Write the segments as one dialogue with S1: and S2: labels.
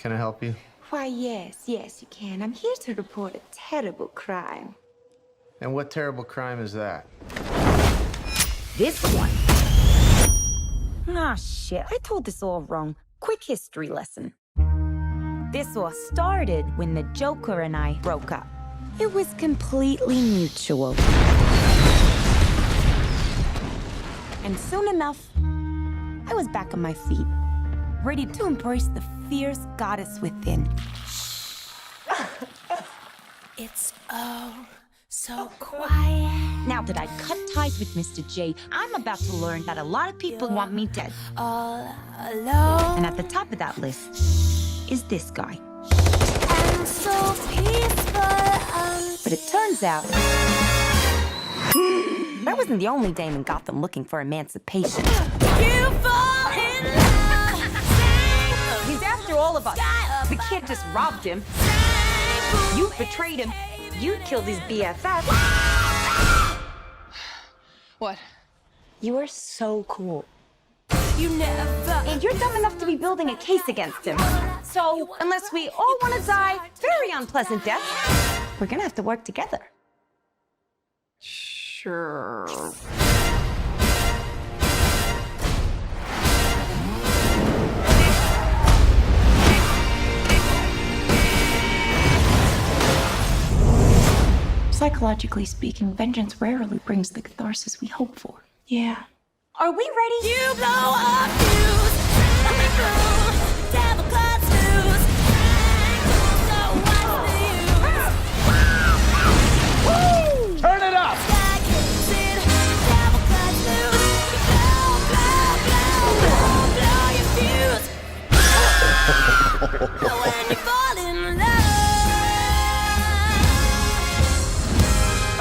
S1: Can I help you?
S2: Why, yes, you can. I'm here to report a terrible crime.
S1: And what terrible crime is that?
S3: This one. Ah, shit. I told this all wrong. Quick history lesson. This all started when the Joker and I broke up. It was completely mutual. And soon enough, I was back on my feet, ready to embrace the fierce goddess within.
S4: It's oh so quiet.
S3: Now that I cut ties with Mr. J, I'm about to learn that a lot of people want me dead.
S4: All alone.
S3: And at the top of that list is this guy.
S4: And so peaceful.
S3: But it turns out that wasn't the only dame in Gotham looking for emancipation.
S4: You fall in love.
S3: He's after all of us. The kid just robbed him. You betrayed him. You killed his BFF.
S5: What?
S3: You are so cool.
S4: You never.
S3: And you're dumb enough to be building a case against him. So, unless we all want to die very unpleasant deaths, we're gonna have to work together.
S5: Sure.
S2: Psychologically speaking, vengeance rarely brings the catharsis we hope for.
S3: Yeah. Are we ready?
S4: You blow up fuse. Devil cuts loose. So what's the use?
S1: Turn it up!
S4: Sky kicks in. Devil cuts loose. Blow your fuse. When you fall in love.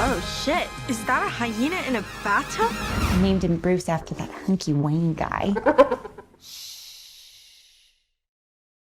S6: Oh shit, is that a hyena in a bathtub?
S3: I named him Bruce after that hunky Wayne guy.